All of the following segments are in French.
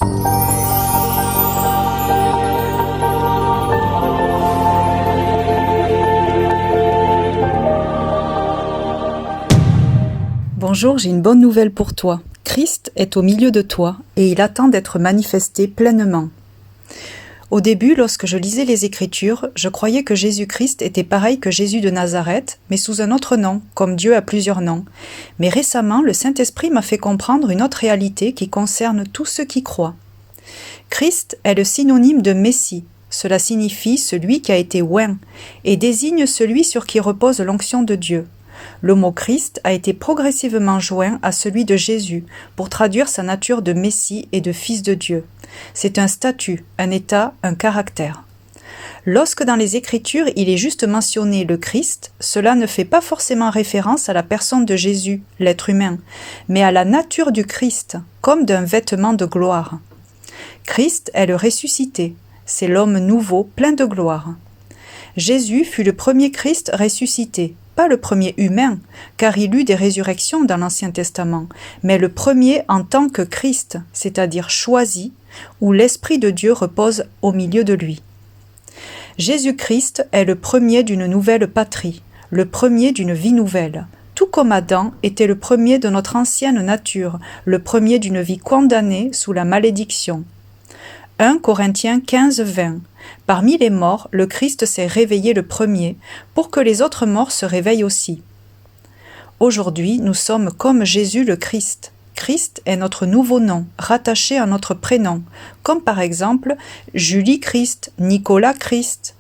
Bonjour, j'ai une bonne nouvelle pour toi. Christ est au milieu de toi et il attend d'être manifesté pleinement. Au début, lorsque je lisais les Écritures, je croyais que Jésus-Christ était pareil que Jésus de Nazareth, mais sous un autre nom, comme Dieu a plusieurs noms. Mais récemment, le Saint-Esprit m'a fait comprendre une autre réalité qui concerne tous ceux qui croient. Christ est le synonyme de Messie. Cela signifie celui qui a été oint et désigne celui sur qui repose l'onction de Dieu. Le mot Christ a été progressivement joint à celui de Jésus pour traduire sa nature de Messie et de Fils de Dieu. C'est un statut, un état, un caractère. Lorsque dans les Écritures il est juste mentionné le Christ, cela ne fait pas forcément référence à la personne de Jésus, l'être humain, mais à la nature du Christ, comme d'un vêtement de gloire. Christ est le ressuscité, c'est l'homme nouveau plein de gloire. Jésus fut le premier Christ ressuscité, pas le premier humain, car il eut des résurrections dans l'Ancien Testament, mais le premier en tant que Christ, c'est-à-dire choisi, où l'Esprit de Dieu repose au milieu de lui. Jésus-Christ est le premier d'une nouvelle patrie, le premier d'une vie nouvelle, tout comme Adam était le premier de notre ancienne nature, le premier d'une vie condamnée sous la malédiction. 1 Corinthiens 15, 20. Parmi les morts, le Christ s'est réveillé le premier, pour que les autres morts se réveillent aussi. Aujourd'hui, nous sommes comme Jésus le Christ. Christ est notre nouveau nom, rattaché à notre prénom, comme par exemple Julie Christ, Nicolas Christ.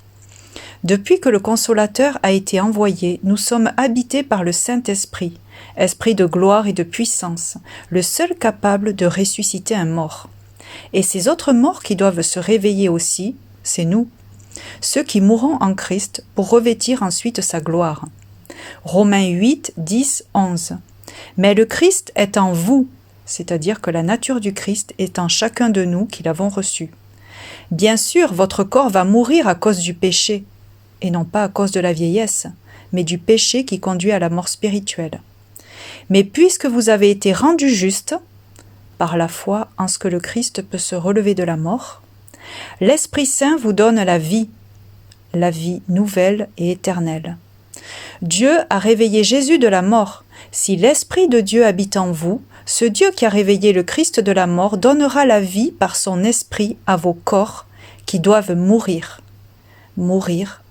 Depuis que le Consolateur a été envoyé, nous sommes habités par le Saint-Esprit, esprit de gloire et de puissance, le seul capable de ressusciter un mort. Et ces autres morts qui doivent se réveiller aussi, c'est nous, ceux qui mourront en Christ pour revêtir ensuite sa gloire. Romains 8, 10, 11. Mais le Christ est en vous, c'est-à-dire que la nature du Christ est en chacun de nous qui l'avons reçu. Bien sûr, votre corps va mourir à cause du péché, et non pas à cause de la vieillesse, mais du péché qui conduit à la mort spirituelle. Mais puisque vous avez été rendus justes, par la foi en ce que le Christ peut se relever de la mort, l'Esprit Saint vous donne la vie nouvelle et éternelle. Dieu a réveillé Jésus de la mort. Si l'Esprit de Dieu habite en vous, ce Dieu qui a réveillé le Christ de la mort donnera la vie par son Esprit à vos corps qui doivent mourir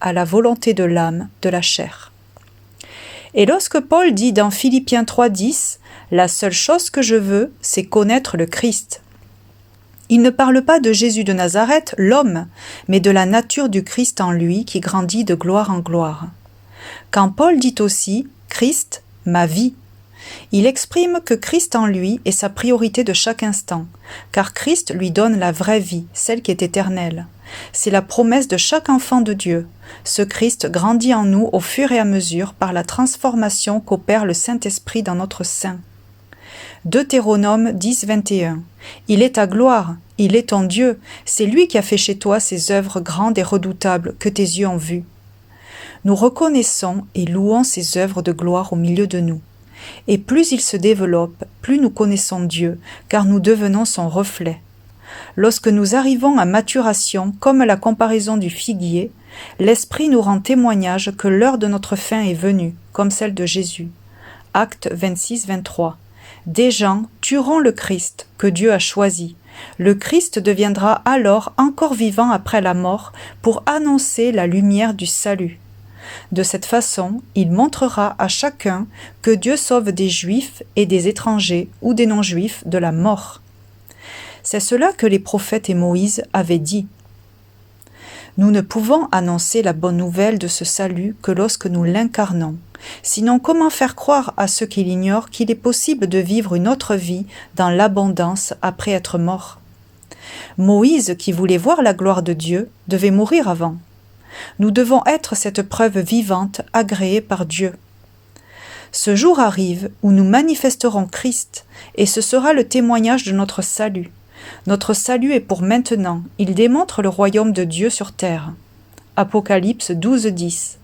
à la volonté de l'âme, de la chair. Et lorsque Paul dit dans Philippiens 3,10 « La seule chose que je veux, c'est connaître le Christ », il ne parle pas de Jésus de Nazareth, l'homme, mais de la nature du Christ en lui qui grandit de gloire en gloire. Quand Paul dit aussi « Christ, ma vie », il exprime que Christ en lui est sa priorité de chaque instant, car Christ lui donne la vraie vie, celle qui est éternelle. C'est la promesse de chaque enfant de Dieu. Ce Christ grandit en nous au fur et à mesure par la transformation qu'opère le Saint-Esprit dans notre sein. Deutéronome 10, 21. Il est ta gloire, il est ton Dieu, c'est lui qui a fait chez toi ces œuvres grandes et redoutables que tes yeux ont vues. Nous reconnaissons et louons ces œuvres de gloire au milieu de nous. Et plus il se développe, plus nous connaissons Dieu, car nous devenons son reflet. Lorsque nous arrivons à maturation, comme la comparaison du figuier, l'Esprit nous rend témoignage que l'heure de notre fin est venue, comme celle de Jésus. Actes 26, 23. Des gens tueront le Christ que Dieu a choisi. Le Christ deviendra alors encore vivant après la mort pour annoncer la lumière du salut. De cette façon, il montrera à chacun que Dieu sauve des Juifs et des étrangers ou des non-Juifs de la mort. C'est cela que les prophètes et Moïse avaient dit. Nous ne pouvons annoncer la bonne nouvelle de ce salut que lorsque nous l'incarnons. Sinon, comment faire croire à ceux qui l'ignorent qu'il est possible de vivre une autre vie dans l'abondance après être mort? Moïse, qui voulait voir la gloire de Dieu, devait mourir avant. Nous devons être cette preuve vivante agréée par Dieu. Ce jour arrive où nous manifesterons Christ, et ce sera le témoignage de notre salut. Notre salut est pour maintenant, il démontre le royaume de Dieu sur terre. Apocalypse 12, 10.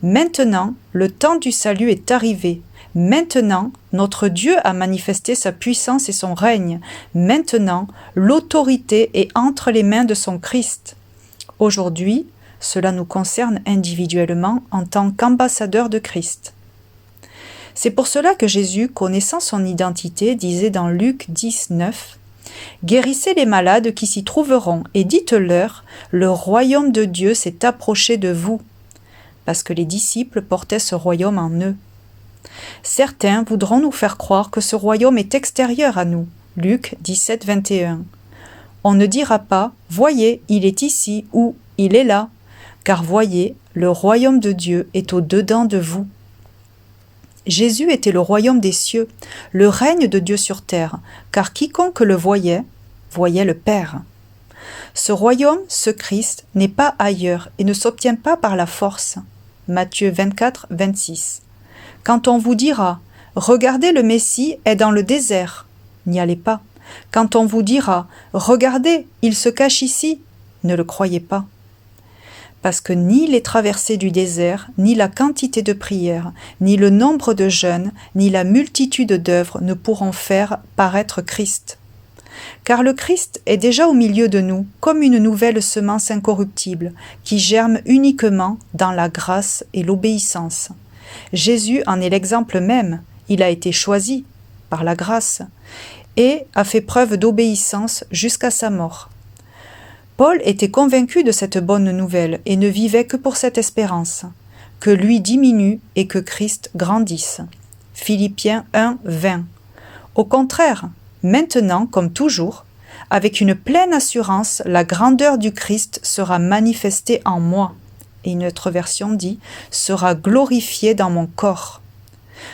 Maintenant, le temps du salut est arrivé. Maintenant, notre Dieu a manifesté sa puissance et son règne. Maintenant, l'autorité est entre les mains de son Christ. Aujourd'hui, cela nous concerne individuellement en tant qu'ambassadeurs de Christ. C'est pour cela que Jésus, connaissant son identité, disait dans Luc 10, 9 « Guérissez les malades qui s'y trouveront et dites-leur, le royaume de Dieu s'est approché de vous. » Parce que les disciples portaient ce royaume en eux. Certains voudront nous faire croire que ce royaume est extérieur à nous. Luc 17, 21. On ne dira pas « Voyez, il est ici » ou « Il est là », car voyez, le royaume de Dieu est au-dedans de vous. Jésus était le royaume des cieux, le règne de Dieu sur terre, car quiconque le voyait, voyait le Père. Ce royaume, ce Christ, n'est pas ailleurs et ne s'obtient pas par la force. Matthieu 24, 26. Quand on vous dira « Regardez, le Messie est dans le désert », n'y allez pas. Quand on vous dira « Regardez, il se cache ici », ne le croyez pas. Parce que ni les traversées du désert, ni la quantité de prières, ni le nombre de jeûnes, ni la multitude d'œuvres ne pourront faire paraître Christ. Car le Christ est déjà au milieu de nous, comme une nouvelle semence incorruptible, qui germe uniquement dans la grâce et l'obéissance. Jésus en est l'exemple même, il a été choisi par la grâce, et a fait preuve d'obéissance jusqu'à sa mort. Paul était convaincu de cette bonne nouvelle et ne vivait que pour cette espérance, que lui diminue et que Christ grandisse. Philippiens 1, 20. Au contraire, maintenant, comme toujours, avec une pleine assurance, la grandeur du Christ sera manifestée en moi. Et une autre version dit « sera glorifiée dans mon corps »,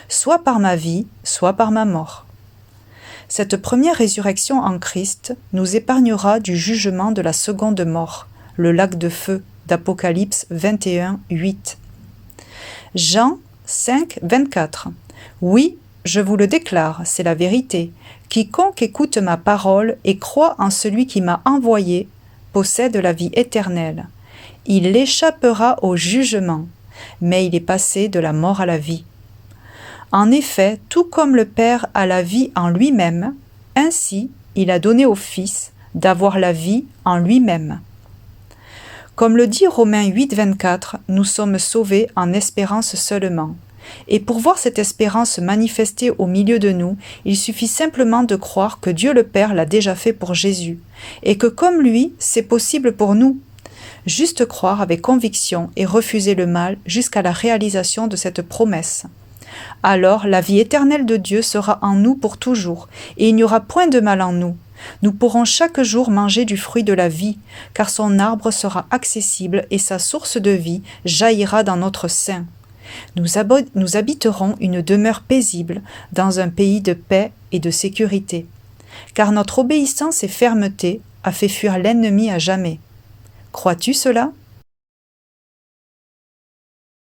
soit par ma vie, soit par ma mort. Cette première résurrection en Christ nous épargnera du jugement de la seconde mort, le lac de feu d'Apocalypse 21, 8. Jean 5, 24. Oui, je vous le déclare, c'est la vérité. Quiconque écoute ma parole et croit en celui qui m'a envoyé possède la vie éternelle. Il échappera au jugement, mais il est passé de la mort à la vie. En effet, tout comme le Père a la vie en lui-même, ainsi il a donné au Fils d'avoir la vie en lui-même. Comme le dit Romains 8, 24, nous sommes sauvés en espérance seulement. Et pour voir cette espérance manifestée au milieu de nous, il suffit simplement de croire que Dieu le Père l'a déjà fait pour Jésus, et que comme lui, c'est possible pour nous. Juste croire avec conviction et refuser le mal jusqu'à la réalisation de cette promesse. Alors la vie éternelle de Dieu sera en nous pour toujours, et il n'y aura point de mal en nous. Nous pourrons chaque jour manger du fruit de la vie, car son arbre sera accessible et sa source de vie jaillira dans notre sein. Nous habiterons une demeure paisible dans un pays de paix et de sécurité, car notre obéissance et fermeté a fait fuir l'ennemi à jamais. Crois-tu cela ?